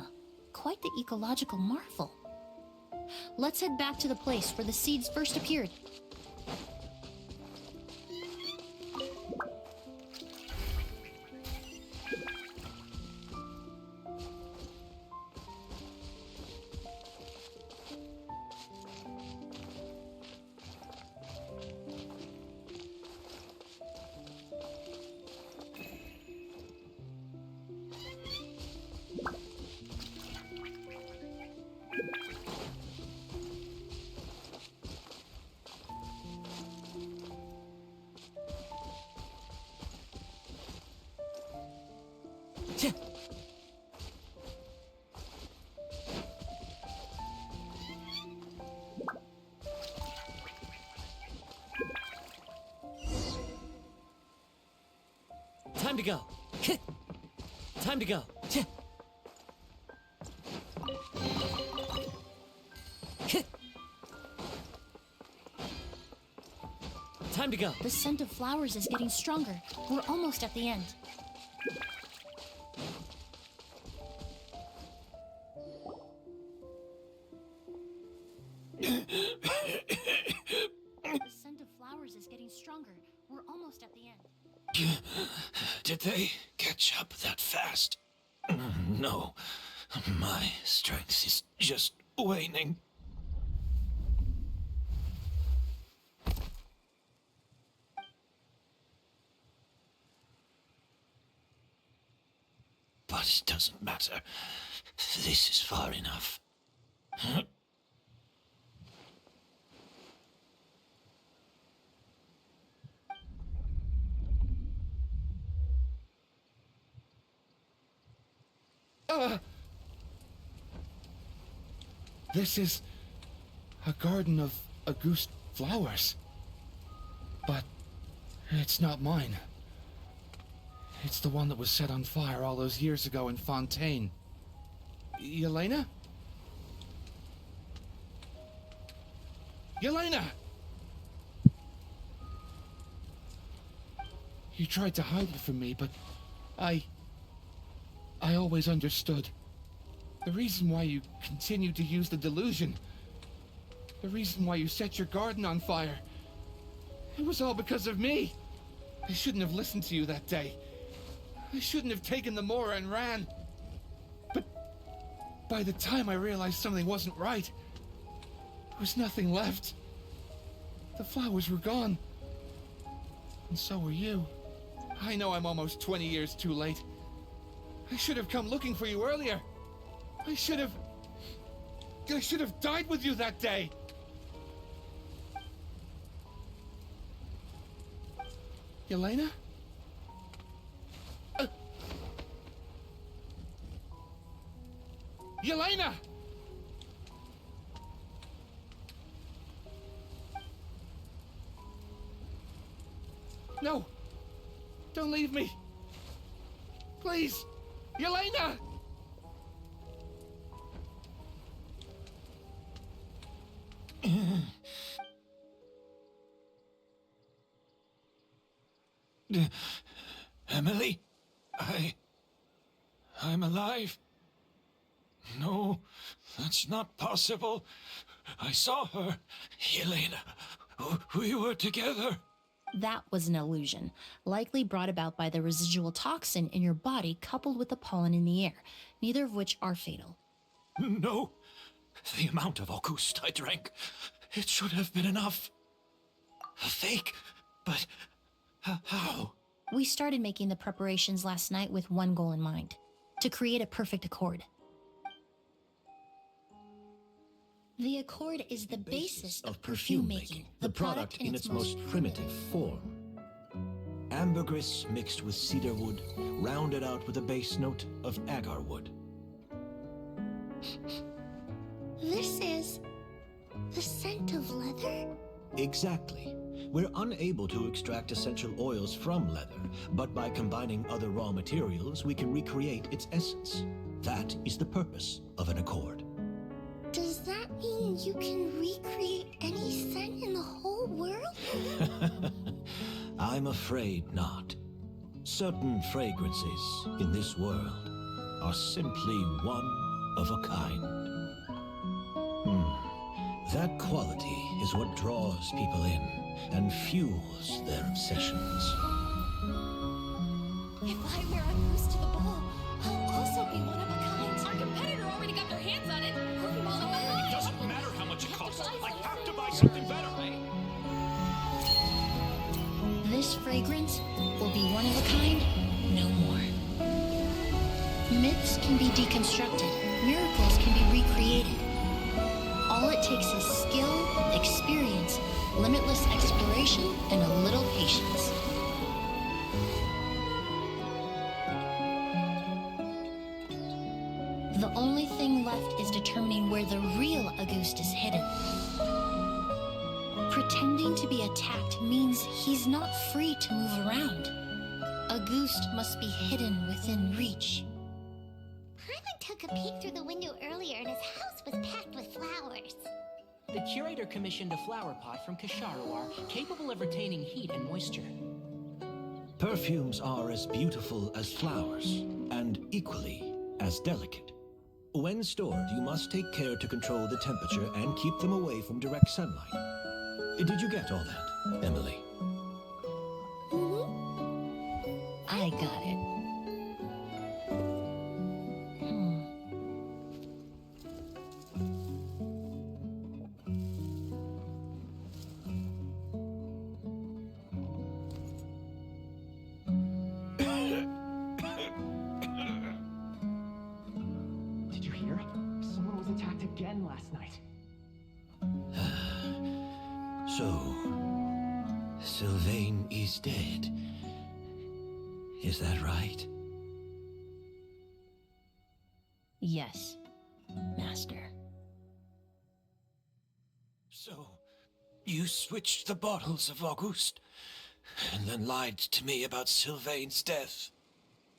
Quite the ecological marvel. Let's head back to the place where the seeds first appeared. Time to go. Time to go. Time to go. The scent of flowers is getting stronger. We're almost at the end. The scent of flowers is getting stronger. We're almost at the end. Did they catch up that fast? No. My strength is just waning. But it doesn't matter. This is far enough. This is a garden of Auguste flowers. But it's not mine. It's the one that was set on fire all those years ago in Fontaine. Yelena? Yelena! You tried to hide it from me, but I always understood. The reason why you continued to use the delusion, the reason why you set your garden on fire, it was all because of me. I shouldn't have listened to you that day. I shouldn't have taken the Mora and ran. But by the time I realized something wasn't right, there was nothing left. The flowers were gone. And so were you. I know I'm almost 20 years too late. I should have come looking for you earlier. I should have died with you that day. Yelena? Yelena! No! Don't leave me! Please! Yelena! Emilie? I'm alive. No, that's not possible. I saw her. Yelena. We were together. That was an illusion, likely brought about by the residual toxin in your body coupled with the pollen in the air, neither of which are fatal. No. The amount of Auguste I drank, it should have been enough. A fake, but how? We started making the preparations last night with one goal in mind, to create a perfect accord. The accord is the basis of perfume making, the product in its most primitive form. Ambergris mixed with cedarwood, rounded out with a base note of agarwood. This is the scent of leather? Exactly. We're unable to extract essential oils from leather, but by combining other raw materials, we can recreate its essence. That is the purpose of an accord. Does that mean you can recreate any scent in the whole world? I'm afraid not. Certain fragrances in this world are simply one of a kind. That quality is what draws people in and fuels their obsessions. If I wear a goose to the ball, I'll also be one of a kind. Our competitor already got their hands on it. It doesn't matter how much it costs. I have to buy something better. This fragrance will be one of a kind, no more. Myths can be deconstructed, miracles can be recreated. All it takes is skill, experience, limitless exploration, and a little patience. The only thing left is determining where the real Auguste is hidden. Pretending to be attacked means he's not free to move around. Auguste must be hidden within reach. Paimon took a peek through the window earlier and his house was packed with flowers. The curator commissioned a flower pot from Kasharuar capable of retaining heat and moisture. Perfumes are as beautiful as flowers, and equally as delicate. When stored, you must take care to control the temperature and keep them away from direct sunlight. Did you get all that, Emilie? I got it. Did you hear? Someone was attacked again last night. So, Sylvain is dead. Is that right? Yes, Master. So, you switched the bottles of Auguste, and then lied to me about Sylvain's death.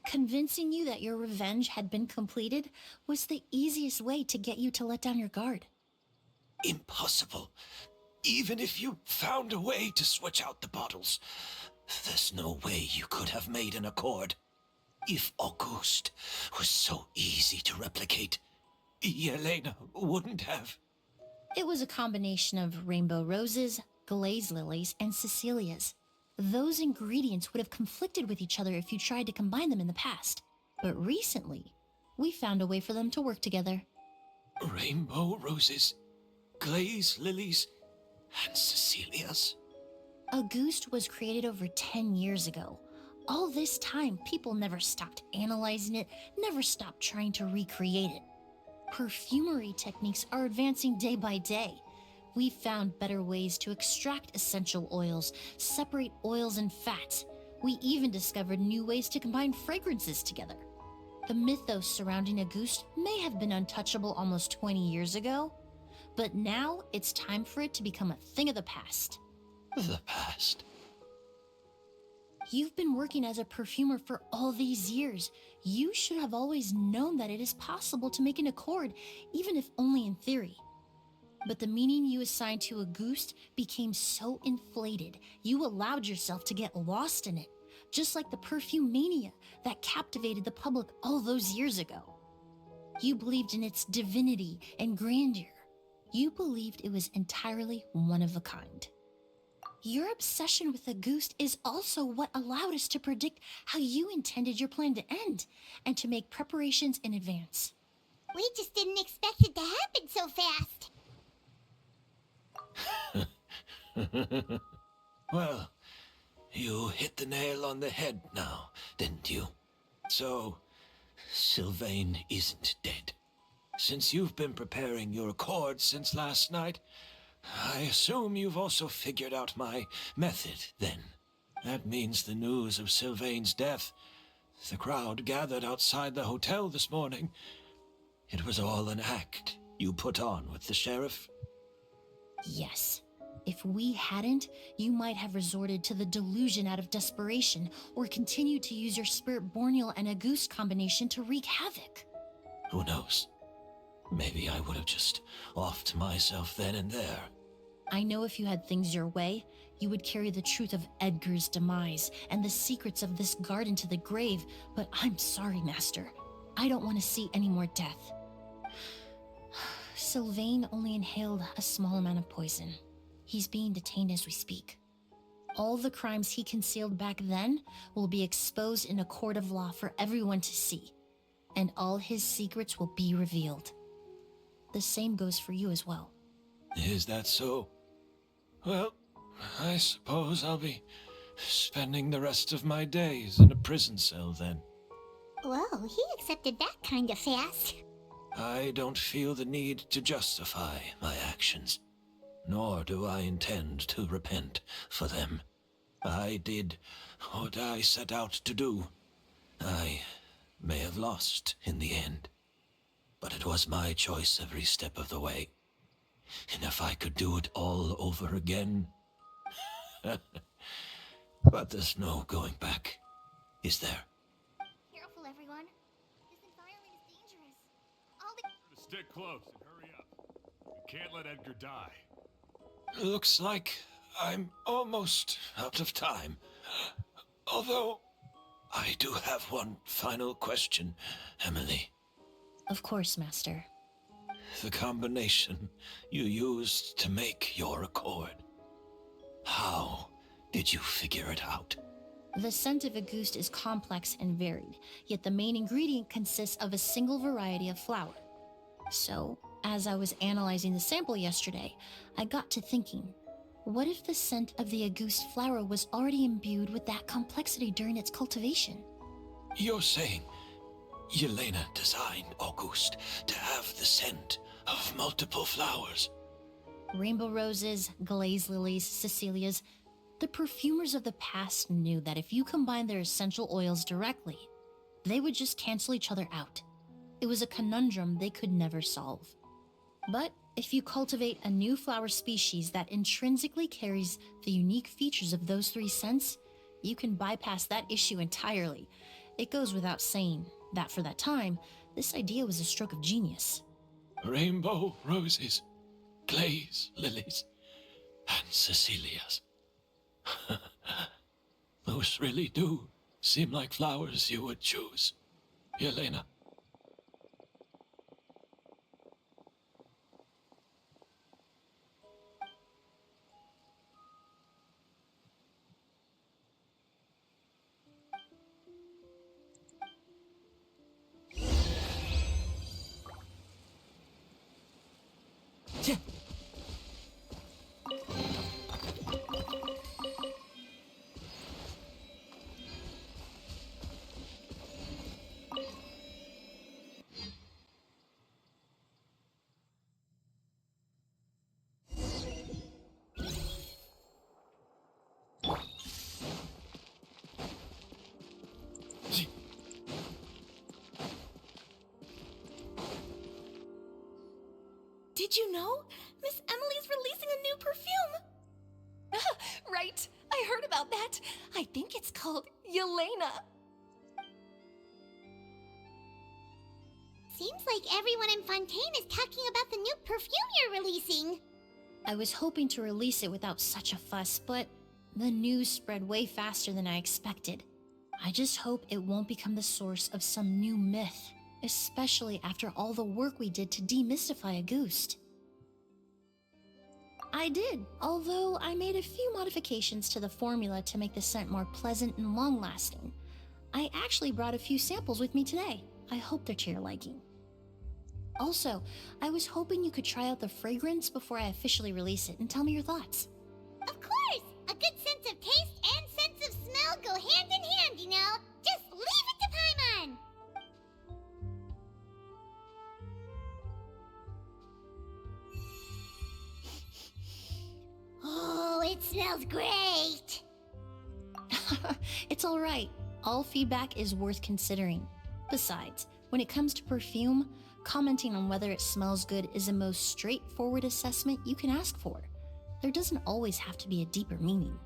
Convincing you that your revenge had been completed was the easiest way to get you to let down your guard. Impossible. Even if you found a way to switch out the bottles, there's no way you could have made an accord. If Auguste was so easy to replicate, Yelena wouldn't have. It was a combination of rainbow roses, glaze lilies, and Cecilias. Those ingredients would have conflicted with each other if you tried to combine them in the past. But recently, we found a way for them to work together. Rainbow roses, glaze lilies, and Cecilias. Auguste was created over 10 years ago. All this time, people never stopped analyzing it, never stopped trying to recreate it. Perfumery techniques are advancing day by day. We've found better ways to extract essential oils, separate oils and fats. We even discovered new ways to combine fragrances together. The mythos surrounding Auguste may have been untouchable almost 20 years ago, but now it's time for it to become a thing of the past. The past? You've been working as a perfumer for all these years. You should have always known that it is possible to make an accord, even if only in theory. But the meaning you assigned to Auguste became so inflated, you allowed yourself to get lost in it, just like the perfume mania that captivated the public all those years ago. You believed in its divinity and grandeur. You believed it was entirely one of a kind. Your obsession with Auguste is also what allowed us to predict how you intended your plan to end, and to make preparations in advance. We just didn't expect it to happen so fast. Well, you hit the nail on the head now, didn't you? So, Sylvain isn't dead. since you've been preparing your accord since last night, I assume you've also figured out my method, then. That means the news of Sylvain's death. The crowd gathered outside the hotel this morning. It was all an act you put on with the sheriff? Yes. If we hadn't, you might have resorted to the delusion out of desperation, or continued to use your spirit borneal and Auguste combination to wreak havoc. Who knows? Maybe I would have just offed myself then and there. I know if you had things your way, you would carry the truth of Edgar's demise and the secrets of this garden to the grave, but I'm sorry, Master. I don't want to see any more death. Sylvain only inhaled a small amount of poison. He's being detained as we speak. All the crimes he concealed back then will be exposed in a court of law for everyone to see, and all his secrets will be revealed. The same goes for you as well. Is that so? Well, I suppose I'll be spending the rest of my days in a prison cell then. Whoa, he accepted that kind of fast. I don't feel the need to justify my actions, nor do I intend to repent for them. I did what I set out to do. I may have lost in the end, but it was my choice every step of the way. And if I could do it all over again... But there's no going back, is there? Careful, everyone. This environment is dangerous. Stick close and hurry up. We can't let Edgar die. Looks like I'm almost out of time. Although, I do have one final question, Emilie. Of course, Master. The combination you used to make your accord. How did you figure it out? The scent of Auguste is complex and varied, yet the main ingredient consists of a single variety of flower. So, as I was analyzing the sample yesterday, I got to thinking, what if the scent of the Auguste flower was already imbued with that complexity during its cultivation? You're saying Yelena designed Auguste to have the scent of multiple flowers? Rainbow roses, glaze lilies, Cecilias. The perfumers of the past knew that if you combine their essential oils directly, they would just cancel each other out. It was a conundrum they could never solve. But if you cultivate a new flower species that intrinsically carries the unique features of those three scents, you can bypass that issue entirely. It goes without saying that for that time, this idea was a stroke of genius. Rainbow roses, glaze lilies, and Cecilias. Those really do seem like flowers you would choose, Yelena. Did you know? Miss Emilie's releasing a new perfume! Right, I heard about that. I think it's called Yelena. Seems like everyone in Fontaine is talking about the new perfume you're releasing. I was hoping to release it without such a fuss, but the news spread way faster than I expected. I just hope it won't become the source of some new myth, especially after all the work we did to demystify Auguste. I did, although I made a few modifications to the formula to make the scent more pleasant and long-lasting. I actually brought a few samples with me today. I hope they're to your liking. Also, I was hoping you could try out the fragrance before I officially release it and tell me your thoughts. Of course! A good sense of taste and sense of smell go hand in hand, you know? Just leave it to Paimon! smells great. It's alright. All feedback is worth considering. Besides, when it comes to perfume, commenting on whether it smells good is the most straightforward assessment you can ask for. There doesn't always have to be a deeper meaning.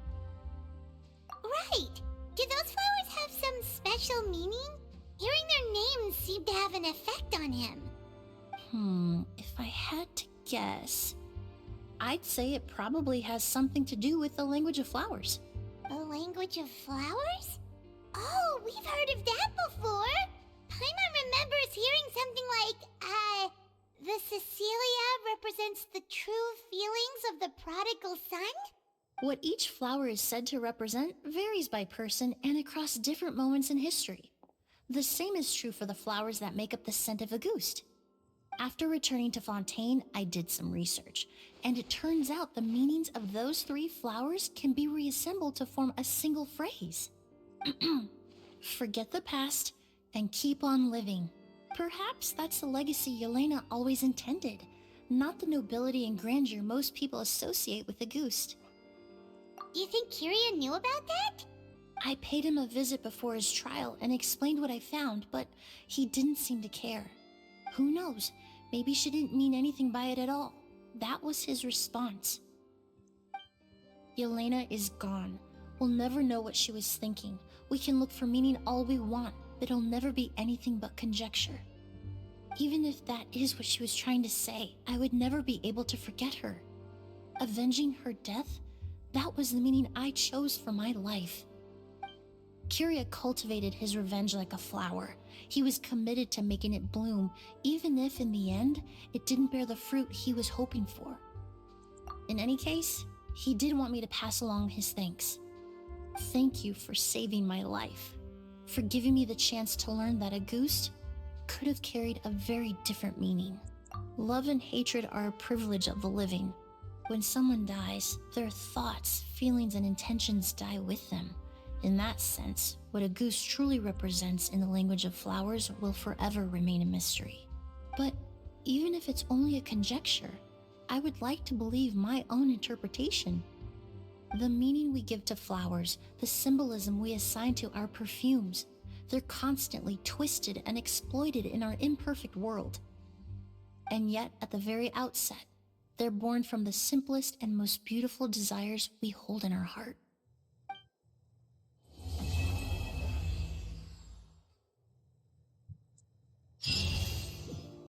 Right. Do those flowers have some special meaning? Hearing their names seemed to have an effect on him. If I had to guess, I'd say it probably has something to do with the language of flowers. The language of flowers? Oh, we've heard of that before. Paimon remembers hearing something like, the Cecilia represents the true feelings of the prodigal son? What each flower is said to represent varies by person and across different moments in history. The same is true for the flowers that make up the scent of Auguste. After returning to Fontaine, I did some research, and it turns out the meanings of those 3 flowers can be reassembled to form a single phrase. Forget the past and keep on living. Perhaps that's the legacy Yelena always intended, not the nobility and grandeur most people associate with Auguste. You think Kiria knew about that? I paid him a visit before his trial and explained what I found, but he didn't seem to care. Who knows? Maybe she didn't mean anything by it at all. That was his response. Yelena is gone. We'll never know what she was thinking. We can look for meaning all we want, but it'll never be anything but conjecture. Even if that is what she was trying to say, I would never be able to forget her. Avenging her death? That was the meaning I chose for my life. Kiria cultivated his revenge like a flower. He was committed to making it bloom, even if in the end, it didn't bear the fruit he was hoping for. In any case, he did want me to pass along his thanks. Thank you for saving my life, for giving me the chance to learn that Auguste could have carried a very different meaning. Love and hatred are a privilege of the living. When someone dies, their thoughts, feelings, and intentions die with them. In that sense, what Auguste truly represents in the language of flowers will forever remain a mystery. But even if it's only a conjecture, I would like to believe my own interpretation. The meaning we give to flowers, the symbolism we assign to our perfumes, they're constantly twisted and exploited in our imperfect world. And yet, at the very outset, they're born from the simplest and most beautiful desires we hold in our heart.